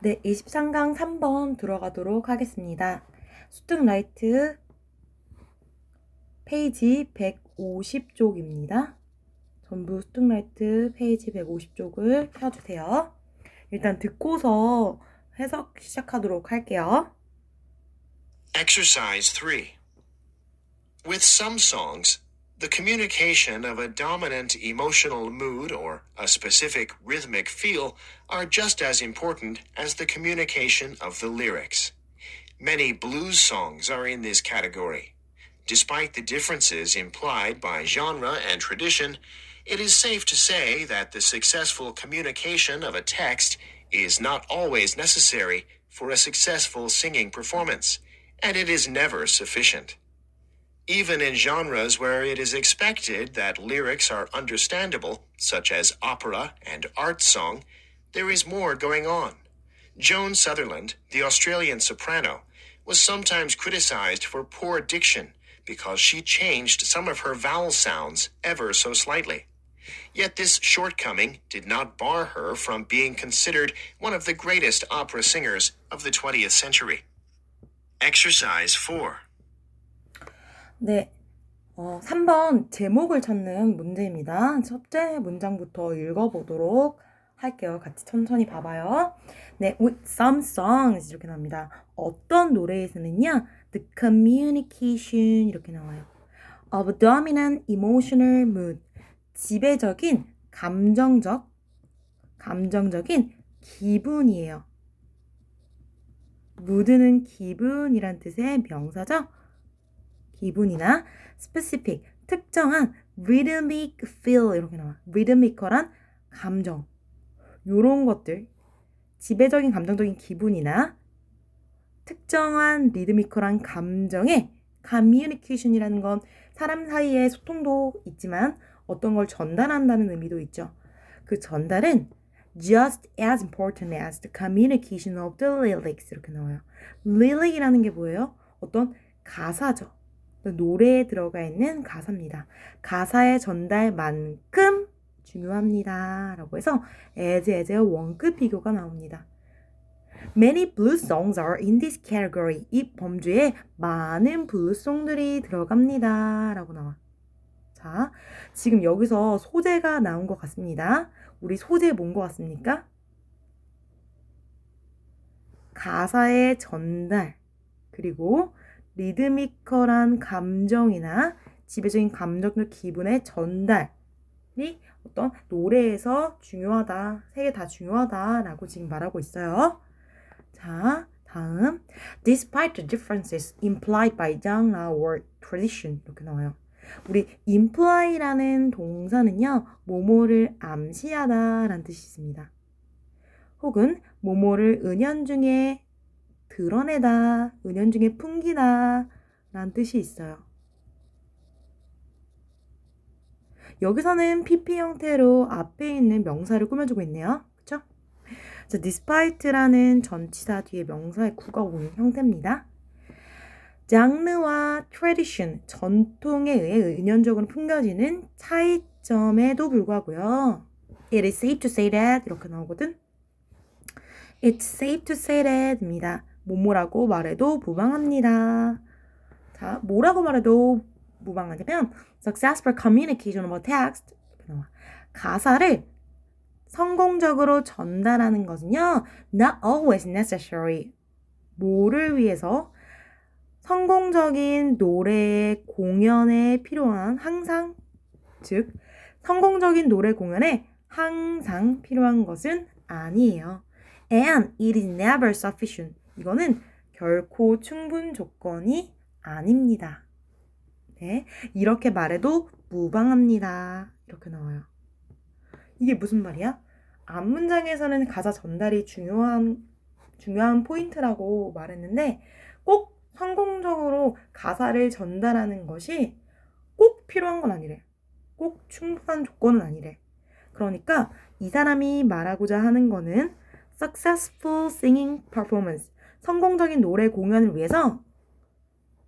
네, 23강 3번 들어가도록 하겠습니다. 수특라이트 페이지 150쪽입니다. 전부 수특라이트 페이지 150쪽을 펴주세요. 일단 듣고서 해석 시작하도록 할게요. Exercise 3. With some songs, the communication of a dominant emotional mood or a specific rhythmic feel are just as important as the communication of the lyrics. Many blues songs are in this category. Despite the differences implied by genre and tradition, it is safe to say that the successful communication of a text is not always necessary for a successful singing performance, and it is never sufficient. Even in genres where it is expected that lyrics are understandable, such as opera and art song, there is more going on. Joan Sutherland, the Australian soprano, was sometimes criticized for poor diction because she changed some of her vowel sounds ever so slightly. Yet this shortcoming did not bar her from being considered one of the greatest opera singers of the 20th century. Exercise 4. 네, 3번 제목을 찾는 문제입니다. 첫째 문장부터 읽어보도록 할게요. 같이 천천히 봐봐요. 네, with some songs 이렇게 나옵니다. 어떤 노래에서는요, the communication 이렇게 나와요. of a dominant emotional mood 지배적인 감정적인 기분이에요. mood는 기분이란 뜻의 명사죠. 기분이나 specific 특정한 rhythmic feel 이렇게 나와. rhythmical한 감정. 요런 것들 지배적인 감정적인 기분이나 특정한 리드미컬한 감정의 communication이라는 건 사람 사이의 소통도 있지만 어떤 걸 전달한다는 의미도 있죠. 그 전달은 just as important as the communication of the lyrics 이렇게 나와요. lyric이라는 게 뭐예요? 어떤 가사죠. 노래에 들어가 있는 가사입니다. 가사의 전달만큼 중요합니다. 라고 해서 as의 원급 비교가 나옵니다. Many blues songs are in this category. 이 범주에 많은 블루송들이 들어갑니다. 라고 나와. 자, 지금 여기서 소재가 나온 것 같습니다. 우리 소재 뭔 것 같습니까? 가사의 전달, 그리고 리드미컬한 감정이나 지배적인 감정적 기분의 전달이 어떤 노래에서 중요하다, 세 개 다 중요하다라고 지금 말하고 있어요. 자, 다음 Despite the differences implied by genre or tradition 이렇게 나와요. 우리 imply라는 동사는요, 뭐뭐를 암시하다라는 뜻이 있습니다. 혹은 뭐뭐를 은연중에 드러내다, 은연중에 풍기다 라는 뜻이 있어요. 여기서는 PP 형태로 앞에 있는 명사를 꾸며주고 있네요. 그쵸? 자, despite라는 전치사 뒤에 명사의 구가 오는 형태입니다. 장르와 tradition, 전통에 의해 은연적으로 풍겨지는 차이점에도 불구하고요. It is safe to say that 이렇게 나오거든. It's safe to say that 입니다. 뭐뭐라고 말해도 무방합니다. 자, 뭐라고 말해도 무방하냐면 successful communication of a text 이렇게 나와. 가사를 성공적으로 전달하는 것은요, not always necessary. 뭐를 위해서? 성공적인 노래의 공연에 필요한 항상, 즉 성공적인 노래 공연에 항상 필요한 것은 아니에요. And it is never sufficient. 이거는 결코 충분 조건이 아닙니다. 네, 이렇게 말해도 무방합니다. 이렇게 나와요. 이게 무슨 말이야? 앞 문장에서는 가사 전달이 중요한 포인트라고 말했는데 꼭 성공적으로 가사를 전달하는 것이 꼭 필요한 건 아니래. 꼭 충분한 조건은 아니래. 그러니까 이 사람이 말하고자 하는 거는 successful singing performance, 성공적인 노래 공연을 위해서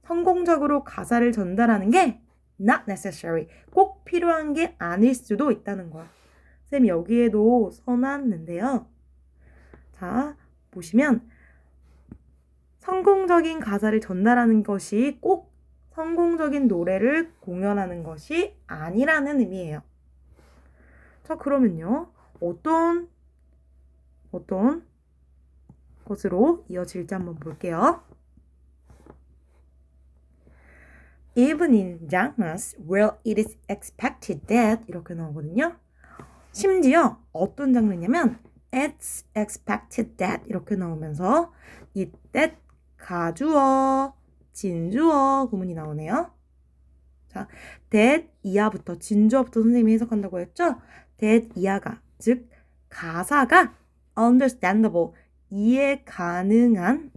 성공적으로 가사를 전달하는 게 not necessary, 꼭 필요한 게 아닐 수도 있다는 거야. 쌤 여기에도 써놨는데요. 자, 보시면 성공적인 가사를 전달하는 것이 꼭 성공적인 노래를 공연하는 것이 아니라는 의미예요. 자, 그러면요. 어떤 것으로 이어질지 한번 볼게요. Even in genres where it is expected that 이렇게 나오거든요. 심지어 어떤 장르냐면 it's expected that 이렇게 나오면서 it that 가주어, 진주어 구문이 나오네요. 자, that 이하부터 진주어부터 선생님이 해석한다고 했죠? that 이하가 즉 가사가 understandable 이해 가능한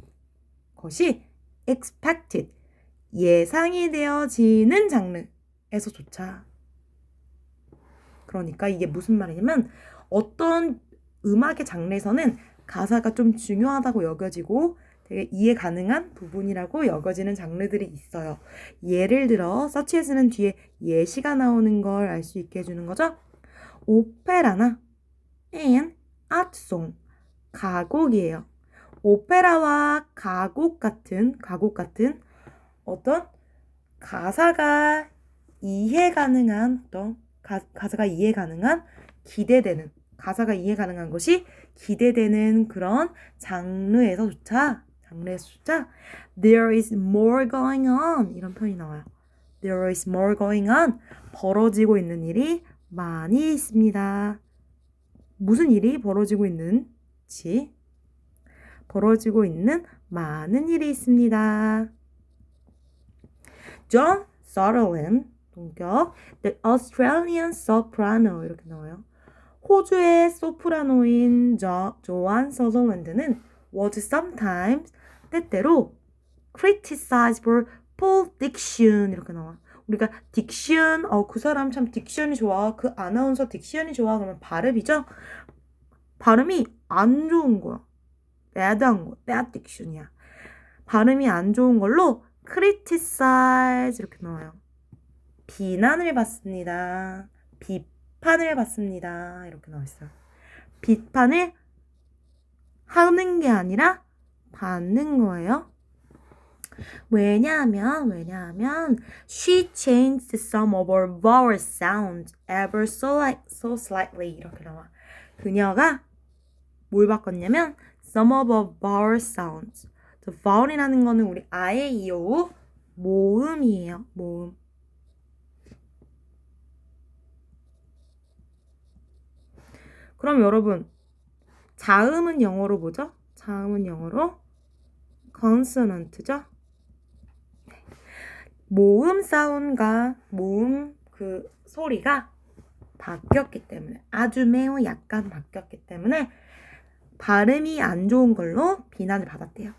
것이 expected 예상이 되어지는 장르에서조차 그러니까 이게 무슨 말이냐면 어떤 음악의 장르에서는 가사가 좀 중요하다고 여겨지고 되게 이해 가능한 부분이라고 여겨지는 장르들이 있어요. 예를 들어 서치에서는 뒤에 예시가 나오는 걸 알 수 있게 해주는 거죠. 오페라나 and 아트송 가곡이에요. 오페라와 가곡 같은 어떤 가사가 이해 가능한 가사가 이해 가능한 기대되는 가사가 이해 가능한 것이 기대되는 그런 장르에서조차 there is more going on 이런 표현이 나와요. There is more going on 벌어지고 있는 일이 많이 있습니다. 무슨 일이 벌어지고 있는지 벌어지고 있는 많은 일이 있습니다. John Sutherland 동격 The Australian Soprano 이렇게 나와요. 호주의 소프라노인 조안 서덜랜드는 was sometimes 때때로 criticized for poor diction 이렇게 나와. 우리가 딕션 그 사람 참 딕션이 좋아. 그 아나운서 딕션이 좋아. 그러면 발음이죠. 발음이 안 좋은 거야. bad한 거. bad diction이야. 발음이 안 좋은 걸로 criticize 이렇게 나와요. 비난을 받습니다. 비판을 받습니다. 이렇게 나와 있어요. 비판을 하는 게 아니라 받는 거예요. 왜냐하면 she changed some of our vowel sounds ever so slightly 이렇게 나와. 그녀가 뭘 바꿨냐면 some of our vowel sounds. vowel이라는 거는 우리 아에 이어우 모음이에요. 모음. 그럼 여러분 자음은 영어로 뭐죠? 자음은 영어로 consonant죠? 모음 사운드가 모음 그 소리가 바뀌었기 때문에 아주 매우 약간 바뀌었기 때문에 발음이 안 좋은 걸로 비난을 받았대요.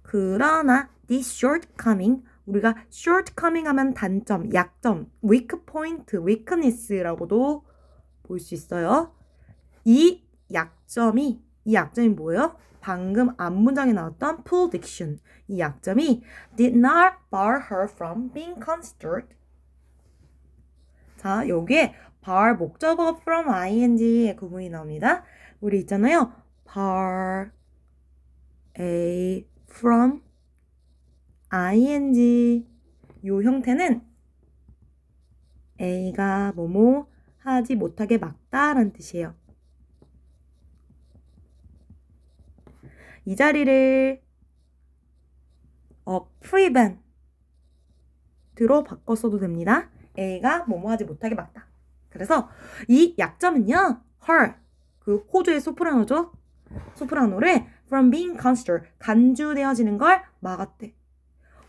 그러나 this shortcoming 우리가 shortcoming 하면 단점, 약점, weak point, weakness라고도 볼 수 있어요. 이 약점이 뭐예요? 방금 앞문장에 나왔던 poor diction. 이 약점이 did not bar her from being considered. 자, 여기에 bar 목적어 from ing의 구문이 나옵니다. 우리 있잖아요. bar a from ing 요 형태는 A가 뭐뭐 하지 못하게 막다라는 뜻이에요. 이 자리를 prevent로 바꿨어도 됩니다. A가 뭐뭐 하지 못하게 막다. 그래서 이 약점은요. her 그 호주의 소프라노죠. 소프라노를 from being considered 간주되어지는 걸 막았대.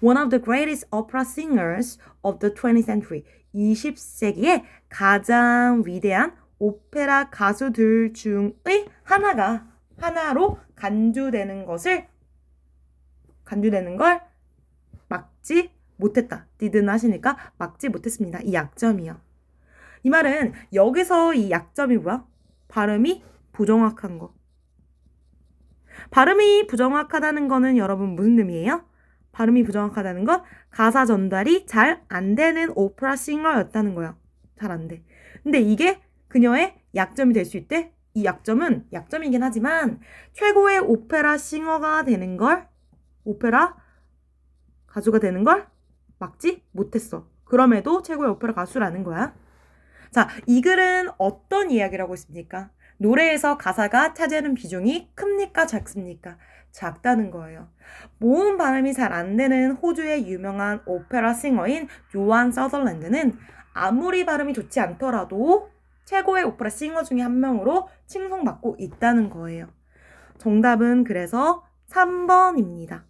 One of the greatest opera singers of the 20th century. 20세기의 가장 위대한 오페라 가수들 중의 하나로 간주되는 걸 막지 못했다. didn't 하시니까 막지 못했습니다. 이 약점이요. 이 말은 여기서 이 약점이 뭐야? 발음이 부정확한 거. 발음이 부정확하다는 거는 여러분 무슨 의미예요? 발음이 부정확하다는 건 가사 전달이 잘 안 되는 오페라 싱어였다는 거야. 잘 안 돼. 근데 이게 그녀의 약점이 될 수 있대? 이 약점은 약점이긴 하지만 최고의 오페라 싱어가 되는 걸 오페라 가수가 되는 걸 막지 못했어. 그럼에도 최고의 오페라 가수라는 거야. 자, 이 글은 어떤 이야기를 하고 있습니까? 노래에서 가사가 차지하는 비중이 큽니까? 작습니까? 작다는 거예요. 모음 발음이 잘 안 되는 호주의 유명한 오페라 싱어인 요한 서덜랜드는 아무리 발음이 좋지 않더라도 최고의 오페라 싱어 중에 한 명으로 칭송받고 있다는 거예요. 정답은 그래서 3번입니다.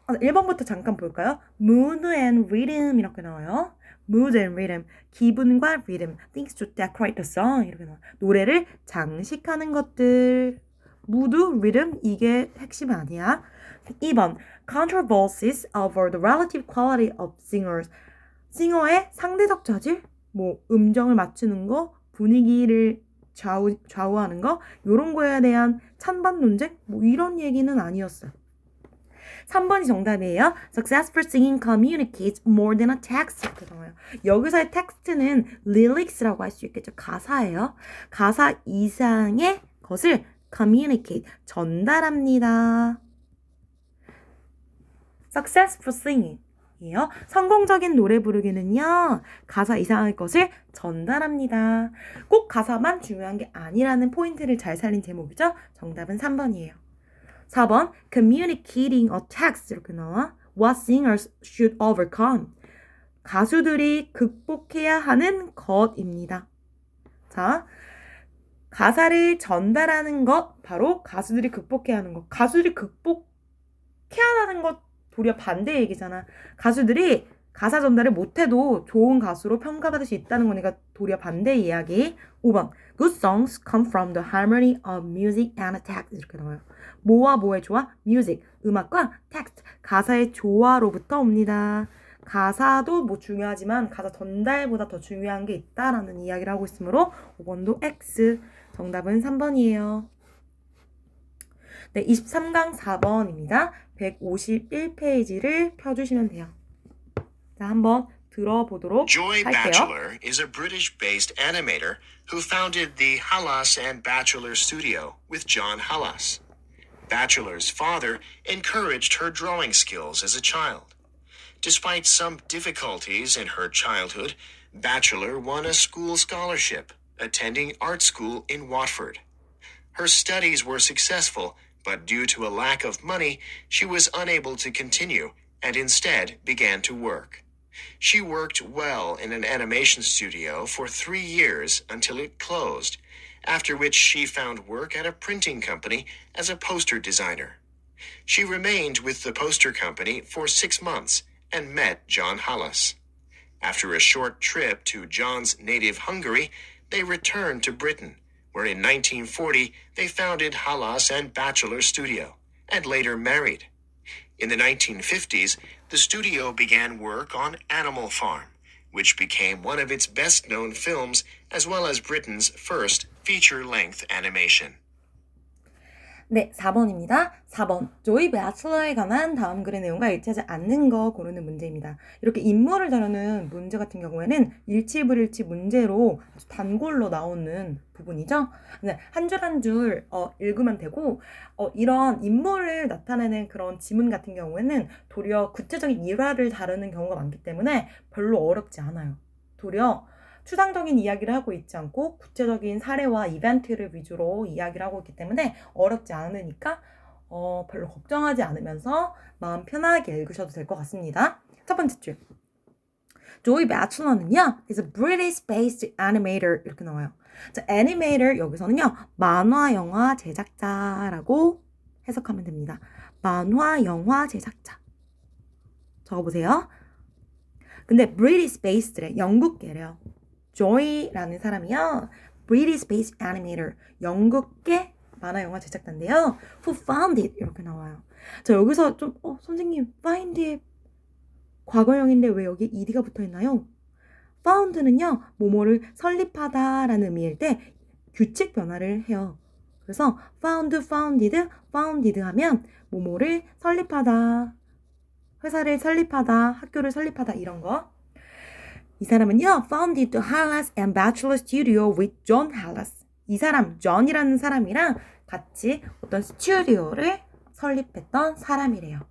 1번부터 잠깐 볼까요? Mood and Rhythm 이렇게 나와요. Mood and Rhythm, 기분과 리듬, things to decorate the song 이렇게 나와요. 노래를 장식하는 것들. Mood, Rhythm 이게 핵심 아니야. 2번, Controversies over the relative quality of singers. 싱어의 상대적 자질, 뭐 음정을 맞추는 거, 분위기를 좌우하는 거, 이런 거에 대한 찬반 논쟁, 뭐 이런 얘기는 아니었어요. 3번이 정답이에요. Successful singing communicates more than a text. 이렇게 나와요. 여기서의 텍스트는 lyrics라고 할 수 있겠죠. 가사예요. 가사 이상의 것을 communicate, 전달합니다. Successful singing 이에요. 성공적인 노래 부르기는요. 가사 이상의 것을 전달합니다. 꼭 가사만 중요한 게 아니라는 포인트를 잘 살린 제목이죠. 정답은 3번이에요. 4번, communicating a text 이렇게 나와. What singers should overcome. 가수들이 극복해야 하는 것입니다. 자, 가사를 전달하는 것, 바로 가수들이 극복해야 하는 것. 가수들이 극복해야 하는 것 도리어 반대 얘기잖아. 가수들이 가사 전달을 못해도 좋은 가수로 평가받을 수 있다는 거니까 도리어 반대 이야기. 5번, good songs come from the harmony of music and text 이렇게 나와요. 뭐와 뭐의 조화? music, 음악과 text, 가사의 조화로부터 옵니다. 가사도 뭐 중요하지만 가사 전달보다 더 중요한 게 있다라는 이야기를 하고 있으므로 5번도 X, 정답은 3번이에요. 네, 23강 4번입니다. 151페이지를 펴주시면 돼요. 자, 한번 들어보도록 Joy 할게요. Batchelor is a British-based animator who founded the Halas and Batchelor Studio with John Halas. Batchelor's father encouraged her drawing skills as a child. Despite some difficulties in her childhood, Batchelor won a school scholarship, attending art school in Watford. Her studies were successful, but due to a lack of money, she was unable to continue and instead began to work. She worked well in an animation studio for 3 years until it closed, after which she found work at a printing company as a poster designer. She remained with the poster company for 6 months and met John Halas. After a short trip to John's native Hungary, they returned to Britain, where in 1940 they founded Halas and Batchelor Studio, and later married. In the 1950s, the studio began work on Animal Farm, which became one of its best-known films, as well as Britain's first feature-length animation. 네, 4번입니다. 4번. 조이 배틀러에 관한 다음 글의 내용과 일치하지 않는 거 고르는 문제입니다. 이렇게 인물을 다루는 문제 같은 경우에는 일치불일치 문제로 아주 단골로 나오는 부분이죠. 한 줄 한 줄 읽으면 되고 이런 인물을 나타내는 그런 지문 같은 경우에는 도리어 구체적인 일화를 다루는 경우가 많기 때문에 별로 어렵지 않아요. 도리어 추상적인 이야기를 하고 있지 않고 구체적인 사례와 이벤트를 위주로 이야기를 하고 있기 때문에 어렵지 않으니까 별로 걱정하지 않으면서 마음 편하게 읽으셔도 될 것 같습니다. 첫 번째 줄. 조이 배틀러는요, is a British-based animator 이렇게 나와요. 자, animator 여기서는요, 만화 영화 제작자라고 해석하면 됩니다. 만화 영화 제작자. 적어보세요. 근데 British-based래, 영국계래요. 조이라는 사람이요, British-based animator, 영국계 만화 영화 제작자인데요. Who found it 이렇게 나와요. 자, 여기서 좀 선생님 find의 과거형인데 왜 여기 ed가 붙어있나요? found는요, 뭐뭐를 설립하다라는 의미일 때 규칙 변화를 해요. 그래서 found, founded 하면 뭐뭐를 설립하다, 회사를 설립하다, 학교를 설립하다 이런 거. 이 사람은요, founded the Halas and Batchelor Studio with John Halas. 이 사람, 존이라는 사람이랑 같이 어떤 스튜디오를 설립했던 사람이래요.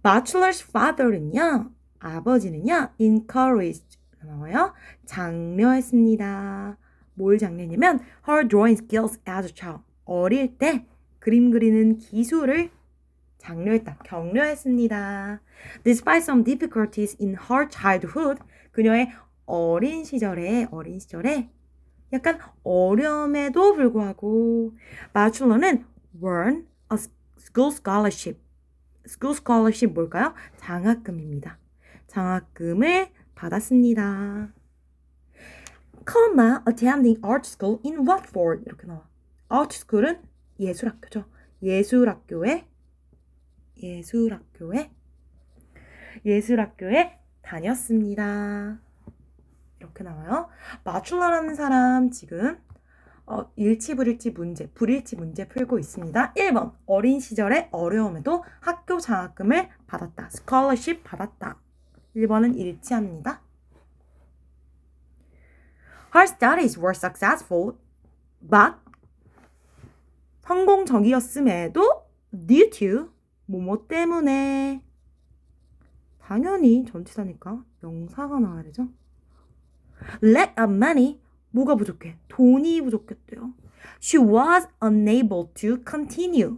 Bachelor's father는요, 아버지는요, encouraged 나와요. 장려했습니다. 뭘 장려했냐면 her drawing skills as a child. 어릴 때 그림 그리는 기술을 장려했다. 격려했습니다. Despite some difficulties in her childhood. 그녀의 어린 시절에 약간 어려움에도 불구하고 마출러는 won a school scholarship. school scholarship 뭘까요? 장학금입니다. 장학금을 받았습니다. comma attending art school in Watford 이렇게 나와. art school은 예술학교죠. 예술학교에 다녔습니다. 이렇게 나와요. 마출러라는 사람 지금 일치 불일치 문제 풀고 있습니다. 1번 어린 시절의 어려움에도 학교 장학금을 받았다. scholarship 받았다. 1번은 일치합니다. Her studies were successful, but 성공적이었음에도 due to 뭐뭐 때문에 당연히 전치사니까 명사가 나와야 되죠. lack of money 뭐가 부족해? 돈이 부족했대요. She was unable to continue.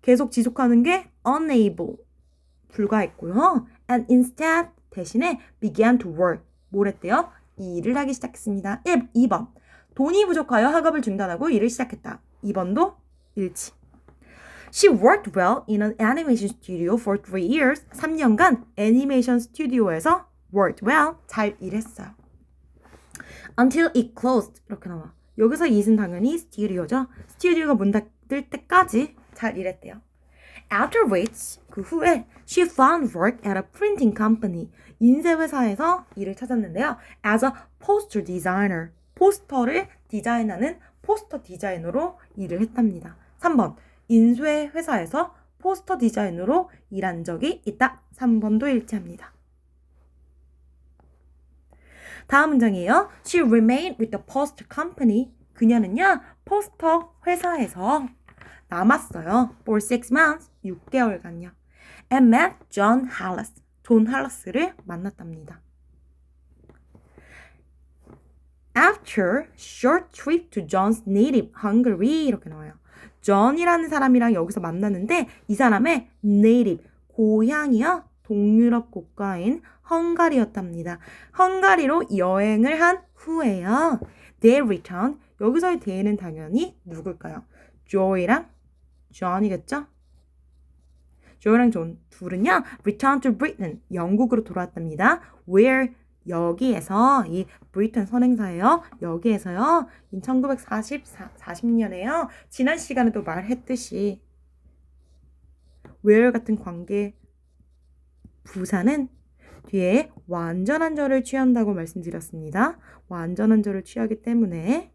계속 지속하는 게 unable 불가했고요. And instead 대신에 began to work. 뭘 했대요? 일을 하기 시작했습니다. 2번 돈이 부족하여 학업을 중단하고 일을 시작했다. 2번도 일치. She worked well in an animation studio for 3 years. 3년간 애니메이션 스튜디오에서 worked well 잘 일했어요. Until it closed 이렇게 나와. 여기서 it은 당연히 스튜디오죠. 스튜디오가 문 닫을 때까지 잘 일했대요. After which 그 후에 she found work at a printing company. 인쇄 회사에서 일을 찾았는데요. As a poster designer. 포스터를 디자인하는 포스터 디자이너로 일을 했답니다. 3번 인쇄 회사에서 포스터 디자이너로 일한 적이 있다. 3번도 일치합니다. 다음 문장이에요. She remained with the poster company. 그녀는요, 포스터 회사에서 남았어요. For 6 months, 6개월간요. And met John Hallas. 존 할러스를 만났답니다. After short trip to John's native Hungary 이렇게 나와요. 존이라는 사람이랑 여기서 만났는데 이 사람의 native, 고향이요. 동유럽 국가인 헝가리였답니다. 헝가리로 여행을 한 후에요. They returned. 여기서의 they는 당연히 누굴까요? 조이랑 존이겠죠? 조이랑 존 둘은요. Returned to Britain. 영국으로 돌아왔답니다. Where 여기에서 이 브리튼 선행사예요. 여기에서요. 1940년에요. 지난 시간에도 말했듯이 where 같은 관계 부사는 뒤에 완전한 절을 취한다고 말씀드렸습니다. 완전한 절을 취하기 때문에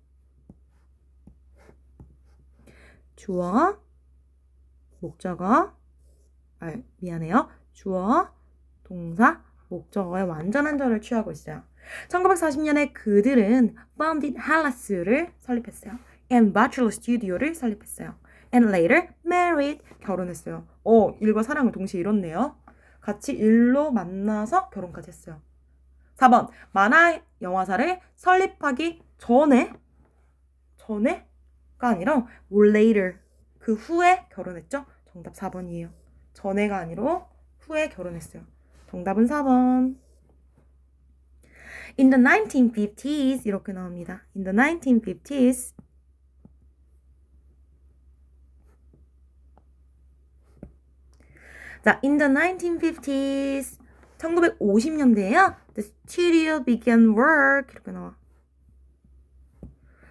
주어, 목적어, 주어, 동사, 목적어의 완전한 절을 취하고 있어요. 1940년에 그들은 founded Hallas를 설립했어요. And Bachelor Studio를 설립했어요. And later married, 결혼했어요. 일과 사랑을 동시에 이뤘네요. 같이 일로 만나서 결혼까지 했어요. 4번 만화 영화사를 설립하기 전에가 아니라 later 그 후에 결혼했죠. 정답 4번이에요. 전에가 아니라 후에 결혼했어요. 정답은 4번. In the 1950s 이렇게 나옵니다. In the 1950s 자, in the 1950s 1950년대에요. The studio began work 이렇게 나와.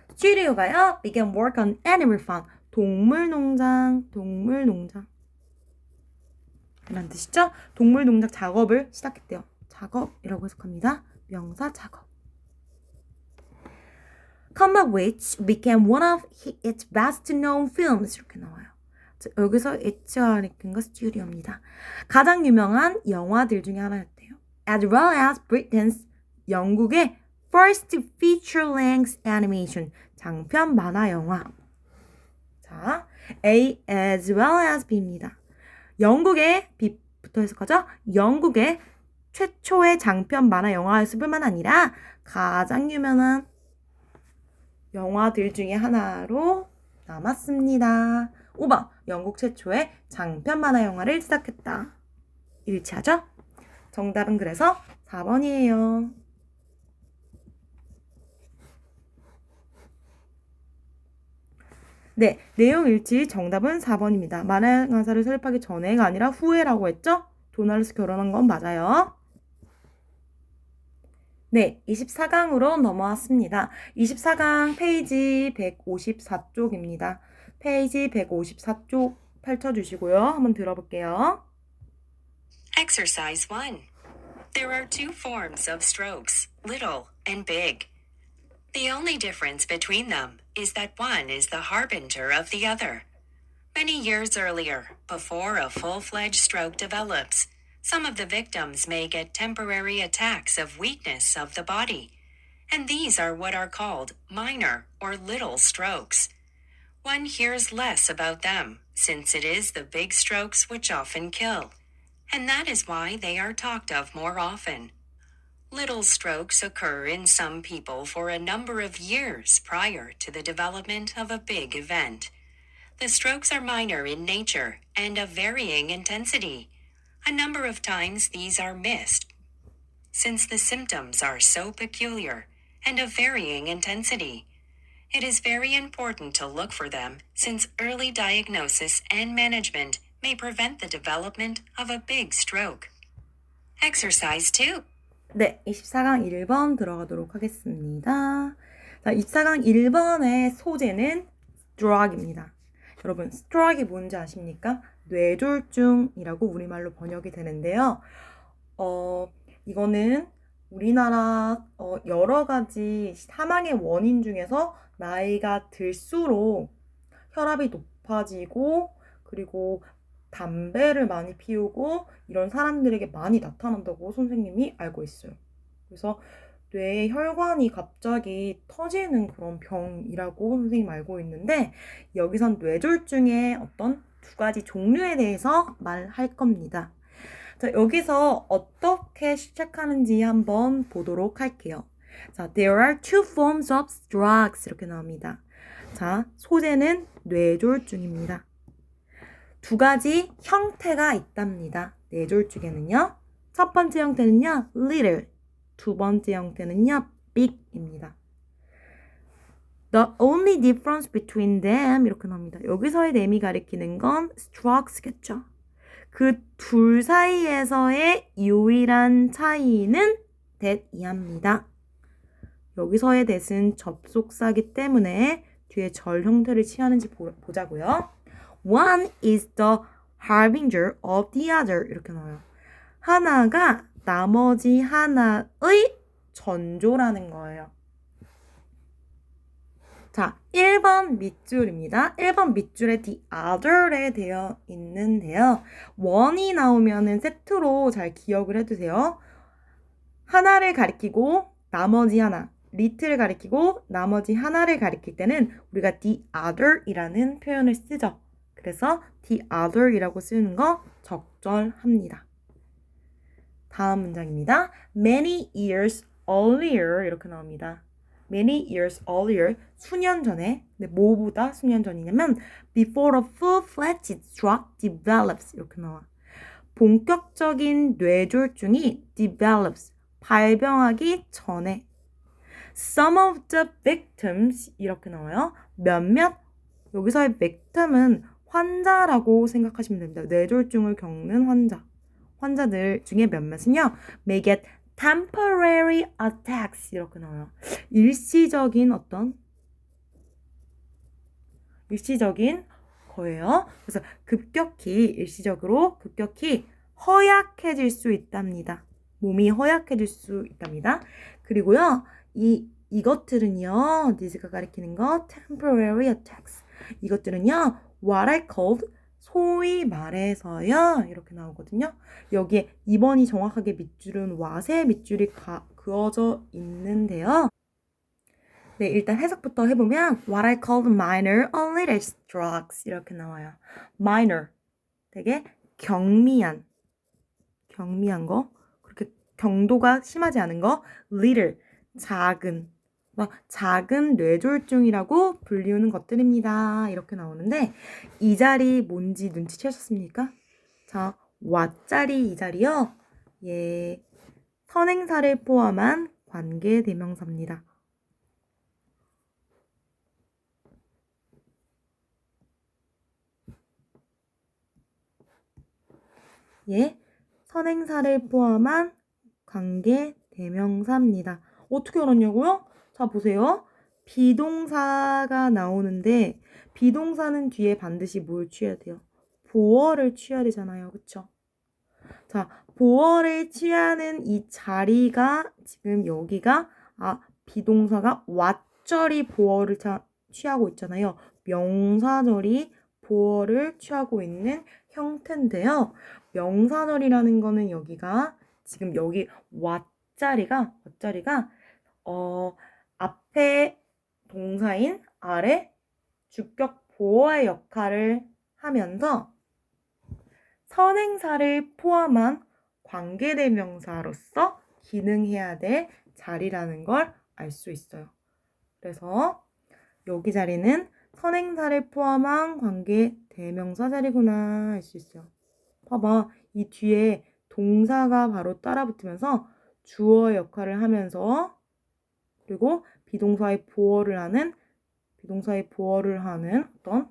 스튜디오가요. began work on animal farm. 동물농장. 이란 뜻이죠? 동물농장 작업을 시작했대요. 작업이라고 해석합니다. 명사 작업. Comma which became one of its best known films 이렇게 나와요. 여기서 HR인가 스튜디오입니다. 가장 유명한 영화들 중에 하나였대요. As well as Britain's 영국의 first feature-length animation 장편 만화 영화. 자, A as well as B입니다. 영국의 B부터 해석하죠. 영국의 최초의 장편 만화 영화였을 뿐만 아니라 가장 유명한 영화들 중에 하나로 남았습니다. 5번, 영국 최초의 장편 만화 영화를 제작했다. 일치하죠? 정답은 그래서 4번이에요. 네, 내용 일치 정답은 4번입니다. 만화 영화사를 설립하기 전에가 아니라 후에라고 했죠? 도널드 결혼한 건 맞아요. 네, 24강으로 넘어왔습니다. 24강 페이지 154쪽입니다. 페이지 154쪽 펼쳐주시고요. 한번 들어볼게요. Exercise 1. There are two forms of strokes, little and big. The only difference between them is that one is the harbinger of the other. Many years earlier, before a full-fledged stroke develops, some of the victims may get temporary attacks of weakness of the body, and these are what are called minor or little strokes. One hears less about them, since it is the big strokes which often kill, and that is why they are talked of more often. Little strokes occur in some people for a number of years prior to the development of a big event. The strokes are minor in nature and of varying intensity. A number of times these are missed, since the symptoms are so peculiar and of varying intensity. It is very important to look for them, since early diagnosis and management may prevent the development of a big stroke. Exercise 2. 네, 24강 1번 들어가도록 하겠습니다. 자, 24강 1번의 소재는 stroke입니다. 여러분, stroke이 뭔지 아십니까? 뇌졸중이라고 우리말로 번역이 되는데요. 이거는 우리나라 여러 가지 사망의 원인 중에서 나이가 들수록 혈압이 높아지고 그리고 담배를 많이 피우고 이런 사람들에게 많이 나타난다고 선생님이 알고 있어요. 그래서 뇌의 혈관이 갑자기 터지는 그런 병이라고 선생님 알고 있는데 여기선 뇌졸중의 어떤 두 가지 종류에 대해서 말할 겁니다. 자, 여기서 어떻게 시작하는지 한번 보도록 할게요. 자, there are two forms of drugs 이렇게 나옵니다. 자, 소재는 뇌졸중입니다. 두 가지 형태가 있답니다. 뇌졸중에는요. 첫 번째 형태는요. little, 두 번째 형태는요. big입니다. The only difference between them 이렇게 나옵니다. 여기서의 them이 가리키는 건 strokes겠죠. 그 둘 사이에서의 유일한 차이는 that이합니다. 여기서의 that은 접속사기 때문에 뒤에 절 형태를 취하는지 보자고요. One is the harbinger of the other 이렇게 나와요. 하나가 나머지 하나의 전조라는 거예요. 자, 1번 밑줄입니다. 1번 밑줄에 the other에 되어 있는데요. 원이 나오면은 세트로 잘 기억을 해두세요. 하나를 가리키고 나머지 하나, little를 가리키고 나머지 하나를 가리킬 때는 우리가 the other이라는 표현을 쓰죠. 그래서 the other이라고 쓰는 거 적절합니다. 다음 문장입니다. Many years earlier 이렇게 나옵니다. Many years earlier, 수년 전에, 근데 뭐보다 수년 전이냐면 before a full-fledged stroke develops 이렇게 나와. 본격적인 뇌졸중이 develops, 발병하기 전에 some of the victims 이렇게 나와요. 몇몇, 여기서의 victim은 환자라고 생각하시면 됩니다. 뇌졸중을 겪는 환자들 중에 몇몇은요. may get temporary attacks 이렇게 나와요. 일시적인 거예요. 그래서 일시적으로 급격히 허약해질 수 있답니다. 몸이 허약해질 수 있답니다. 그리고요, 이것들은요, 디즈가 가리키는 거 temporary attacks. 이것들은요, what I called 소위 말해서요 이렇게 나오거든요. 여기에 2번이 정확하게 밑줄은 what의 밑줄이 그어져 있는데요. 네, 일단 해석부터 해보면 What I called minor or little strokes 이렇게 나와요. minor, 되게 경미한 거, 그렇게 경도가 심하지 않은 거, little, 작은 뇌졸중이라고 불리우는 것들입니다. 이렇게 나오는데 이 자리 뭔지 눈치채셨습니까? 자, what 자리 이 자리요. 예, 선행사를 포함한 관계대명사입니다. 예, 선행사를 포함한 관계대명사입니다. 어떻게 알았냐고요? 자, 보세요. 비동사가 나오는데 비동사는 뒤에 반드시 뭘 취해야 돼요? 보어를 취해야 되잖아요. 그쵸? 자, 보어를 취하는 이 자리가 지금 여기가 비동사가 what절이 보어를 취하고 있잖아요. 명사절이 보어를 취하고 있는 형태인데요. 명사절이라는 거는 여기가 지금 여기 what자리가 앞에 동사인 아래 주격 보어의 역할을 하면서 선행사를 포함한 관계대명사로서 기능해야 될 자리라는 걸 알 수 있어요. 그래서 여기 자리는 선행사를 포함한 관계대명사 자리구나 알 수 있어요. 봐봐, 이 뒤에 동사가 바로 따라붙으면서 주어의 역할을 하면서 그리고 비동사의 보어를 하는 어떤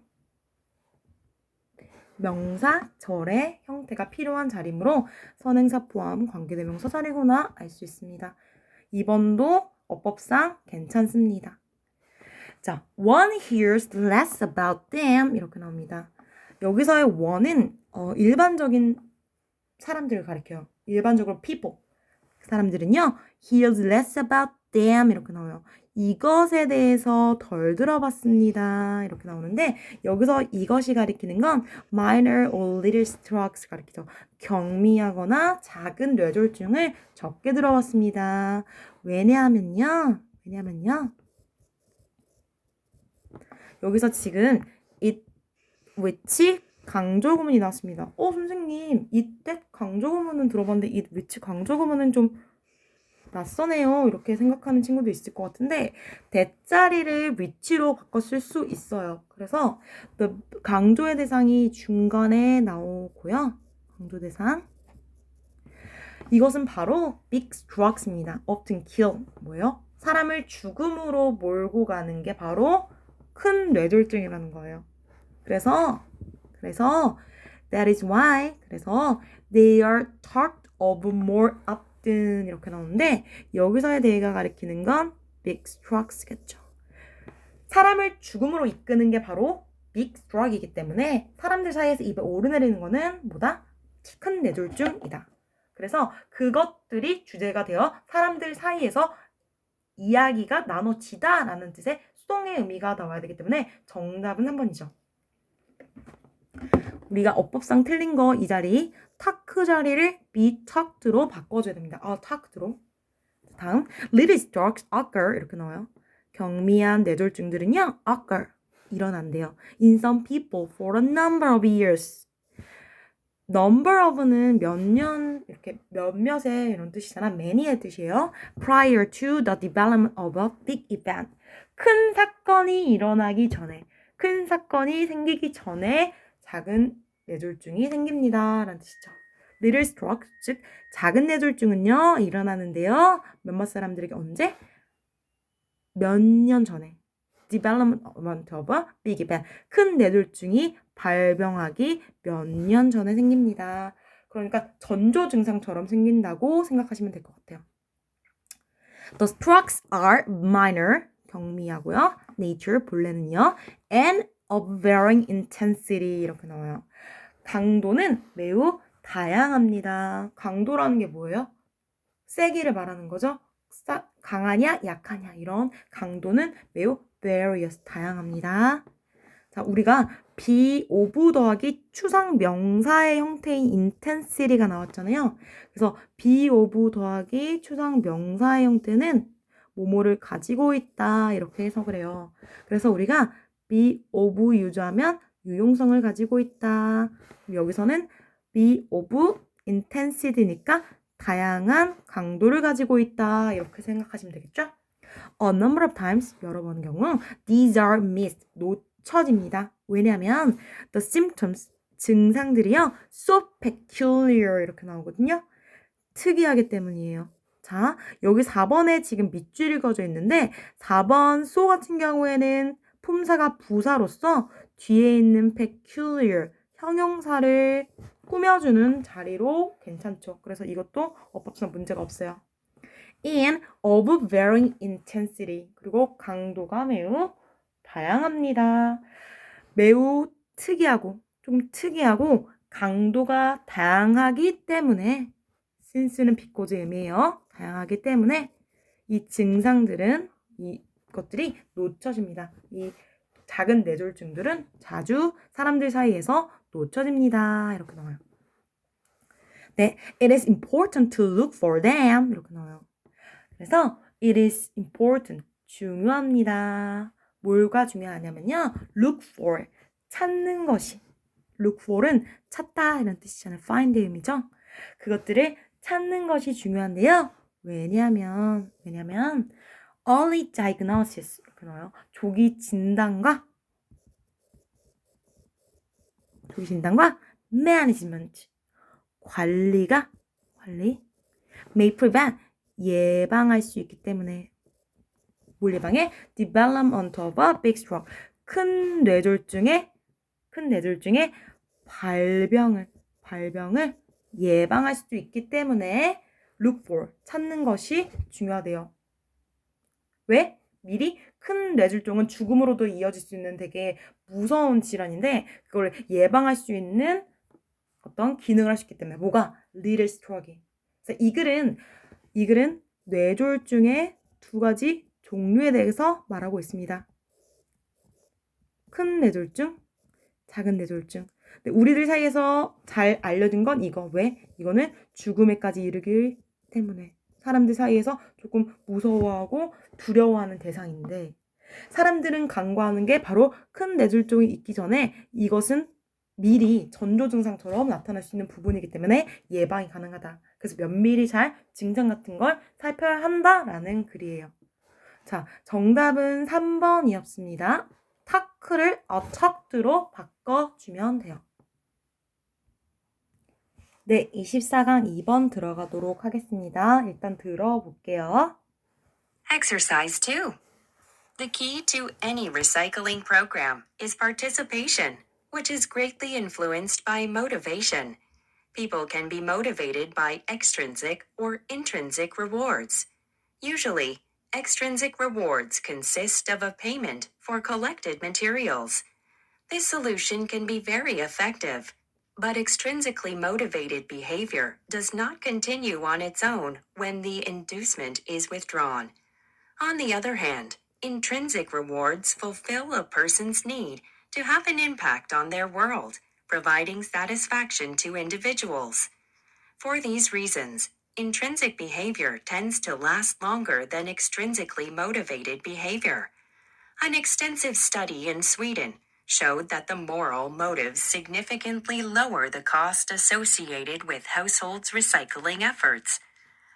명사절의 형태가 필요한 자리므로 선행사 포함 관계대명사 자리구나 알 수 있습니다. 2번도 어법상 괜찮습니다. 자, one hears less about them 이렇게 나옵니다. 여기서의 one은 일반적인 사람들을 가리켜요. 일반적으로 people. 사람들은요, hears less about them 이렇게 나와요. 이것에 대해서 덜 들어봤습니다. 이렇게 나오는데 여기서 이것이 가리키는 건 minor or little strokes 가리키죠. 경미하거나 작은 뇌졸중을 적게 들어봤습니다. 왜냐하면요. 여기서 지금 it, which 강조 구문이 나왔습니다. 선생님, 이때 강조 구문은 들어봤는데 it, which 강조 구문은 좀 낯서네요. 이렇게 생각하는 친구도 있을 것 같은데 대자리를 which로 바꿔 쓸 수 있어요. 그래서 강조의 대상이 중간에 나오고요. 강조 대상. 이것은 바로 big strokes입니다. often kill. 뭐예요? 사람을 죽음으로 몰고 가는 게 바로 큰 뇌졸중이라는 거예요. 그래서 that is why 그래서 they are talked of more often 이렇게 나오는데 여기서의 they가 가리키는 건 big strokes겠죠. 사람을 죽음으로 이끄는 게 바로 big stroke이기 때문에 사람들 사이에서 입에 오르내리는 거는 뭐다? 큰 뇌졸중이다. 그래서 그것들이 주제가 되어 사람들 사이에서 이야기가 나눠지다 라는 뜻의 수동의 의미가 나와야 되기 때문에 정답은 3번이죠. 우리가 어법상 틀린 거 이 자리 talk 자리를 be talked로 바꿔줘야 됩니다. talked로. 다음 little strokes occur 이렇게 나와요. 경미한 뇌졸중들은요 occur 일어난대요. in some people for a number of years. number of는 몇 년 이렇게 몇몇의 이런 뜻이잖아. many의 뜻이에요. prior to the development of a big event. 큰 사건이 일어나기 전에 큰 사건이 생기기 전에 작은 뇌졸중이 생깁니다. 라는 뜻이죠. little stroke, 즉 작은 뇌졸중은요. 일어나는데요. 몇몇 사람들에게 언제? 몇 년 전에. development of a big event. 큰 뇌졸중이 발병하기 몇 년 전에 생깁니다. 그러니까 전조 증상처럼 생긴다고 생각하시면 될 것 같아요. The strokes are minor, 경미하고요. nature, 본래는요. and of varying intensity 이렇게 나와요. 강도는 매우 다양합니다. 강도라는 게 뭐예요? 세기를 말하는 거죠. 강하냐 약하냐 이런 강도는 매우 various 다양합니다. 자, 자, 우리가 be of 더하기 추상 명사의 형태인 intensity가 나왔잖아요. 그래서 be of 더하기 추상 명사의 형태는 뭐뭐를 가지고 있다 이렇게 해석을 해요. 그래서 우리가 be of 유주하면 유용성을 가지고 있다. 여기서는 be of intensity니까 다양한 강도를 가지고 있다 이렇게 생각하시면 되겠죠? A number of times 여러 번의 경우 these are missed 놓쳐집니다. 왜냐하면 the symptoms 증상들이요 so peculiar 이렇게 나오거든요. 특이하기 때문이에요. 자, 여기 4번에 지금 밑줄이 그어져 있는데 4번 so 같은 경우에는 품사가 부사로서 뒤에 있는 peculiar 형용사를 꾸며주는 자리로 괜찮죠. 그래서 이것도 어법상 문제가 없어요. in of varying intensity 그리고 강도가 매우 다양합니다. 매우 특이하고 좀 특이하고 강도가 다양하기 때문에 since는 because 의미예요. 다양하기 때문에 이 증상들은 이것들이 놓쳐집니다. 이 작은 뇌졸중들은 자주 사람들 사이에서 놓쳐집니다. 이렇게 나와요. 네, it is important to look for them 이렇게 나와요. 그래서 it is important 중요합니다. 뭘가 중요하냐면요. look for 찾는 것이 look for은 찾다 이런 뜻이잖아요. find의 의미죠. 그것들을 찾는 것이 중요한데요. 왜냐면 early diagnosis 이렇게 나와요. 조기 진단과 management 관리 may prevent 예방할 수 있기 때문에 뭘 예방해? development of a big stroke 큰 뇌졸중의 발병을 예방할 수도 있기 때문에 look for 찾는 것이 중요하대요. 왜? 미리 큰 뇌졸중은 죽음으로도 이어질 수 있는 되게 무서운 질환인데 그걸 예방할 수 있는 어떤 기능을 할 수 있기 때문에 뭐가? little stroke이. 그래서 이 글은 뇌졸중의 두 가지 종류에 대해서 말하고 있습니다. 큰 뇌졸중, 작은 뇌졸중. 근데 우리들 사이에서 잘 알려진 건 이거. 왜? 이거는 죽음에까지 이르기 때문에 사람들 사이에서 조금 무서워하고 두려워하는 대상인데 사람들은 간과하는 게 바로 큰 뇌졸중이 있기 전에 이것은 미리 전조 증상처럼 나타날 수 있는 부분이기 때문에 예방이 가능하다. 그래서 면밀히 잘 증상 같은 걸 살펴야 한다라는 글이에요. 자, 정답은 3번이었습니다. 타크를 attack로 바꿔주면 돼요. 네, 24강 2번 들어가도록 하겠습니다. 일단 들어볼게요. Exercise 2. The key to any recycling program is participation, which is greatly influenced by motivation. People can be motivated by extrinsic or intrinsic rewards. Usually, extrinsic rewards consist of a payment for collected materials. This solution can be very effective, but extrinsically motivated behavior does not continue on its own when the inducement is withdrawn. On the other hand, intrinsic rewards fulfill a person's need to have an impact on their world, providing satisfaction to individuals. For these reasons, intrinsic behavior tends to last longer than extrinsically motivated behavior. An extensive study in Sweden showed that the moral motives significantly lower the cost associated with households' recycling efforts.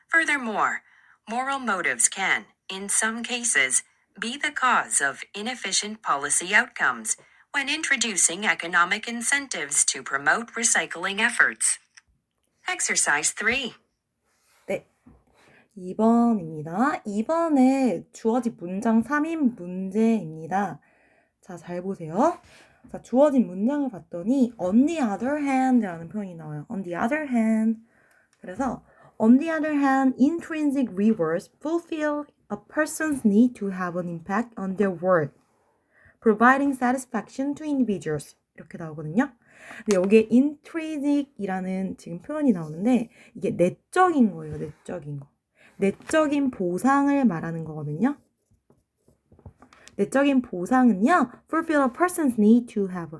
Furthermore, moral motives can, in some cases, be the cause of inefficient policy outcomes when introducing economic incentives to promote recycling efforts. Exercise 3. 네, 2번입니다. 2번에 주어진 문장 3인 문제입니다. 자, 잘 보세요. 자, 주어진 문장을 봤더니 on the other hand라는 표현이 나와요. on the other hand. 그래서 on the other hand, intrinsic rewards fulfill a person's need to have an impact on their world, providing satisfaction to individuals. 이렇게 나오거든요. 근데 여기에 intrinsic이라는 지금 표현이 나오는데 이게 내적인 거예요. 내적인 거. 내적인 보상을 말하는 거거든요. 내적인 보상은요, fulfill a person's need to have.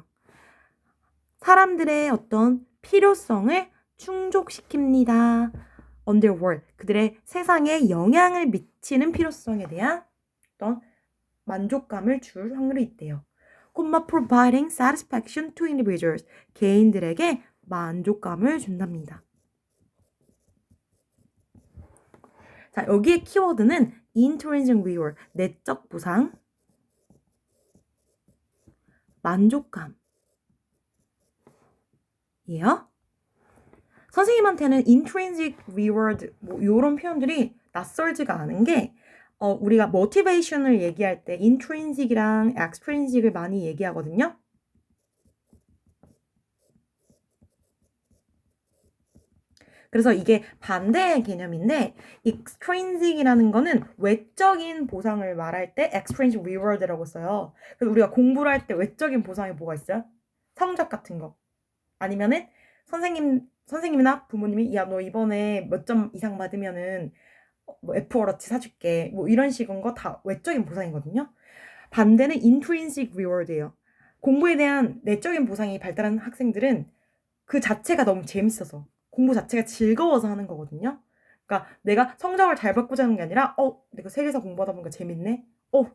사람들의 어떤 필요성을 충족시킵니다. underworld, 그들의 세상에 영향을 미치는 필요성에 대한 어떤 만족감을 줄 확률이 있대요. providing satisfaction to individuals, 개인들에게 만족감을 준답니다. 자, 여기에 키워드는 intrinsic reward, 내적 보상, 만족감이에요. 선생님한테는 intrinsic reward 뭐 이런 표현들이 낯설지가 않은 게 우리가 motivation을 얘기할 때 intrinsic이랑 extrinsic을 많이 얘기하거든요. 그래서 이게 반대의 개념인데 extrinsic이라는 거는 외적인 보상을 말할 때 extrinsic reward라고 써요. 그래서 우리가 공부를 할 때 외적인 보상이 뭐가 있어요? 성적 같은 거. 아니면은 선생님이나 부모님이 야, 너 이번에 몇 점 이상 받으면은 뭐 애플워치 사줄게. 뭐 이런 식인 거 다 외적인 보상이거든요. 반대는 intrinsic reward예요. 공부에 대한 내적인 보상이 발달한 학생들은 그 자체가 너무 재밌어서 공부 자체가 즐거워서 하는 거거든요. 그러니까 내가 성적을 잘 받고자 하는 게 아니라 내가 세계사 공부하다 보니까 재밌네.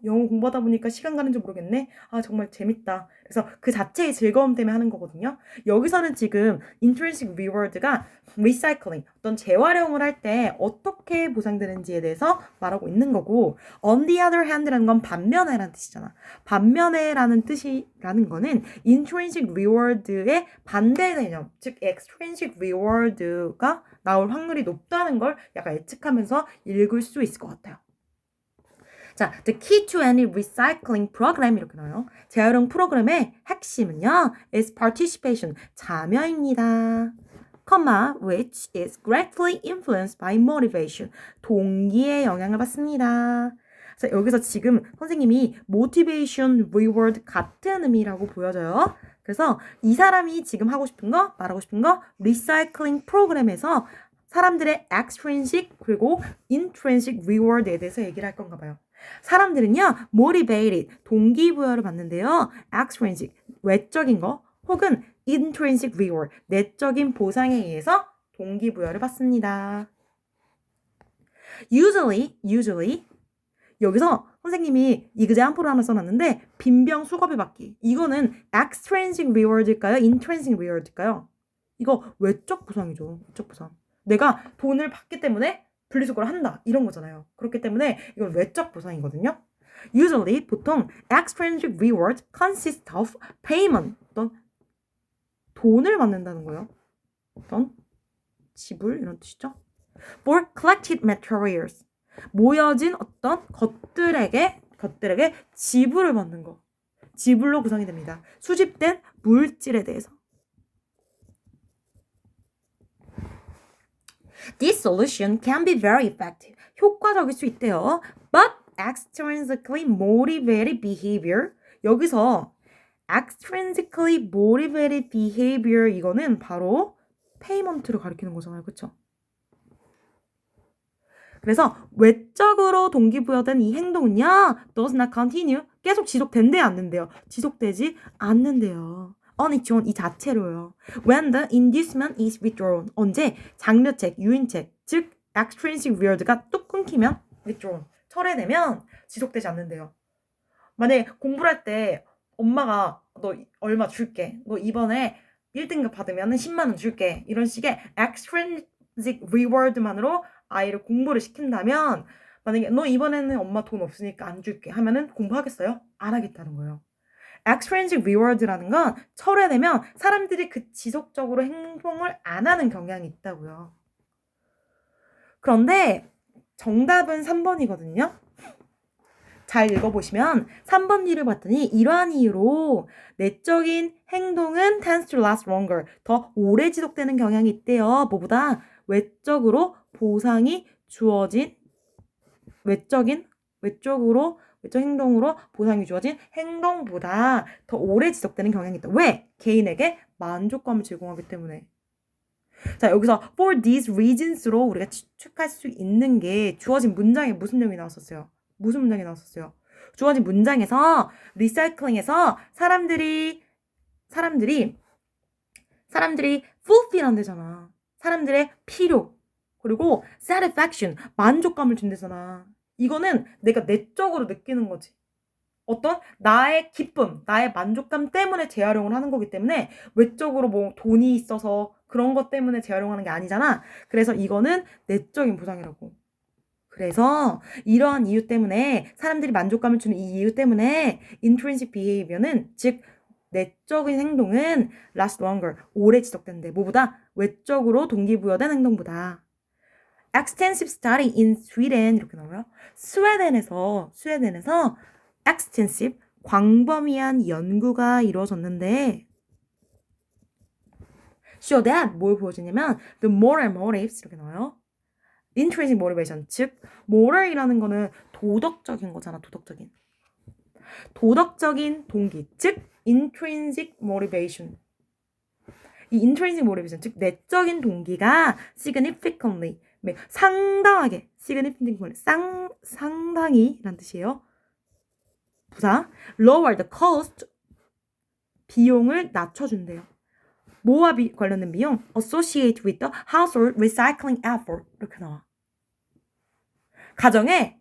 영어 공부하다 보니까 시간 가는 줄 모르겠네. 아, 정말 재밌다. 그래서 그 자체의 즐거움 때문에 하는 거거든요. 여기서는 지금 intrinsic reward가 recycling, 어떤 재활용을 할 때 어떻게 보상되는지에 대해서 말하고 있는 거고, on the other hand라는 건 반면에라는 뜻이잖아. 반면에라는 뜻이라는 거는 intrinsic reward의 반대 개념, 즉 extrinsic reward가 나올 확률이 높다는 걸 약간 예측하면서 읽을 수 있을 것 같아요. 자, the key to any recycling program 이렇게 나와요. 재활용 프로그램의 핵심은요, is participation, 참여입니다. which is greatly influenced by motivation, 동기의 영향을 받습니다. 자, 여기서 지금 선생님이 motivation, reward 같은 의미라고 보여져요. 그래서 이 사람이 지금 하고 싶은 거, 말하고 싶은 거, recycling 프로그램에서 사람들의 extrinsic 그리고 intrinsic reward에 대해서 얘기를 할 건가 봐요. 사람들은요, motivated, 동기부여를 받는데요. extrinsic, 외적인 거, 혹은 intrinsic reward, 내적인 보상에 의해서 동기부여를 받습니다. usually, 여기서 선생님이 example을 하나 써놨는데, 빈병 수거비 받기. 이거는 extrinsic reward일까요? intrinsic reward일까요? 이거 외적 보상이죠. 외적 보상. 내가 돈을 받기 때문에 분리수거를 한다. 이런 거잖아요. 그렇기 때문에 이건 외적 보상이거든요. Usually, 보통 extrinsic reward consists of payment, 어떤 돈을 받는다는 거예요. 어떤 지불 이런 뜻이죠. For collected materials, 모여진 어떤 것들에게 지불을 받는 거. 지불로 구성이 됩니다. 수집된 물질에 대해서. This solution can be very effective. 효과적일 수 있대요. But extrinsically motivated behavior. 여기서 extrinsically motivated behavior 이거는 바로 payment를 가리키는 거잖아요. 그렇죠? 그래서 외적으로 동기부여된 이 행동은요, does not continue. 계속 지속된대요, 않는데요? 지속되지 않는데요. on its own, 이 자체로요. When the inducement is withdrawn. 언제? 장려책, 유인책, 즉 extrinsic reward가 뚝 끊기면 withdrawn, 철회되면 지속되지 않는데요. 만약에 공부를 할 때 엄마가 너 얼마 줄게. 너 이번에 1등급 받으면 10만 원 줄게. 이런 식의 extrinsic reward만으로 아이를 공부를 시킨다면 만약에 너 이번에는 엄마 돈 없으니까 안 줄게 하면은 공부하겠어요? 안 하겠다는 거예요. extrinsic reward라는 건 철회되면 사람들이 그 지속적으로 행동을 안 하는 경향이 있다고요. 그런데 정답은 3번이거든요. 잘 읽어보시면 3번 뒤를 봤더니 이러한 이유로 내적인 행동은 tends to last longer, 더 오래 지속되는 경향이 있대요. 뭐보다 외적 행동으로 보상이 주어진 행동보다 더 오래 지속되는 경향이 있다. 왜? 개인에게 만족감을 제공하기 때문에. 자, 여기서 for these reasons로 우리가 추측할 수 있는 게 주어진 문장에 무슨 내용이 나왔었어요? 무슨 문장이 나왔었어요? 주어진 문장에서 리사이클링에서 사람들이 fulfill 한대잖아. 사람들의 필요 그리고 satisfaction 만족감을 준대잖아. 이거는 내가 내적으로 느끼는 거지. 어떤 나의 기쁨, 나의 만족감 때문에 재활용을 하는 거기 때문에 외적으로 뭐 돈이 있어서 그런 것 때문에 재활용하는 게 아니잖아. 그래서 이거는 내적인 보상이라고. 그래서 이러한 이유 때문에 사람들이 만족감을 주는 이 이유 때문에 intrinsic behavior는 즉 내적인 행동은 last longer 오래 지속된대. 뭐보다 외적으로 동기부여된 행동보다. extensive study in Sweden 이렇게 나와요. 스웨덴에서 extensive 광범위한 연구가 이루어졌는데 show that 뭘 보여주냐면 the moral motives 이렇게 나와요. intrinsic motivation 즉 moral이라는 거는 도덕적인 거잖아. 도덕적인 동기 즉 intrinsic motivation 이 intrinsic motivation 즉 내적인 동기가 significantly 상당하게 significantly 상당히 라는 뜻이에요. 부사 lower the cost 비용을 낮춰준대요. 뭐와 관련된 비용? associate with the household recycling effort 이렇게 나와. 가정에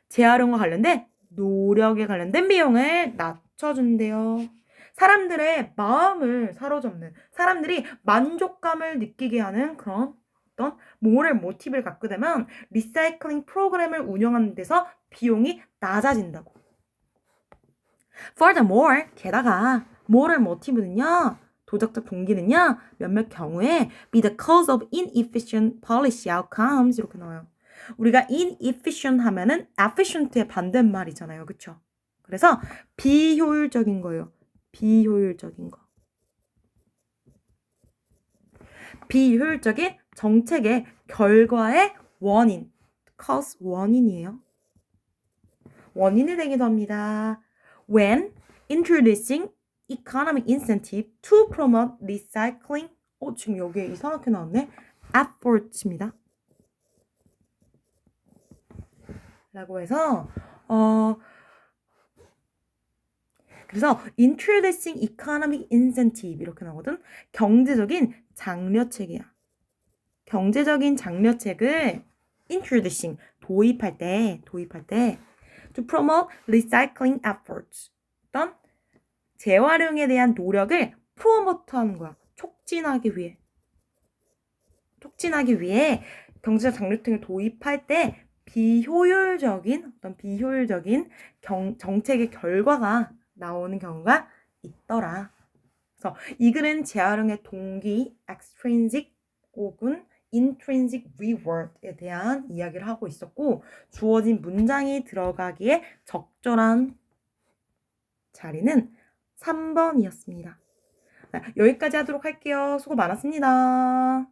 재활용과 관련된 노력에 관련된 비용을 낮춰준대요. 사람들의 마음을 사로잡는 사람들이 만족감을 느끼게 하는 그런 어떤 모럴 모티브를 갖게 되면 리사이클링 프로그램을 운영하는 데서 비용이 낮아진다고. Furthermore, 게다가 모럴 모티브는요. 도덕적 동기는요. 몇몇 경우에 be the cause of inefficient policy outcomes 이렇게 나와요. 우리가 inefficient 하면은 efficient의 반대말이잖아요. 그쵸? 그래서 비효율적인 거예요. 비효율적인 정책의 결과의 원인. cause 원인이에요. 원인이 되기도 합니다. When introducing economic incentive to promote recycling 지금 여기에 이상하게 나왔네. efforts입니다. 라고 해서 그래서 introducing economic incentive 이렇게 나오거든. 경제적인 장려책이야. 경제적인 장려책을 introducing 도입할 때 to promote recycling efforts 어떤 재활용에 대한 노력을 프로모트하는 거야. 촉진하기 위해 경제적 장려책을 도입할 때 비효율적인 정책의 결과가 나오는 경우가 있더라. 그래서 이 글은 재활용의 동기, extrinsic 혹은 intrinsic reward에 대한 이야기를 하고 있었고 주어진 문장이 들어가기에 적절한 자리는 3번이었습니다. 여기까지 하도록 할게요. 수고 많았습니다.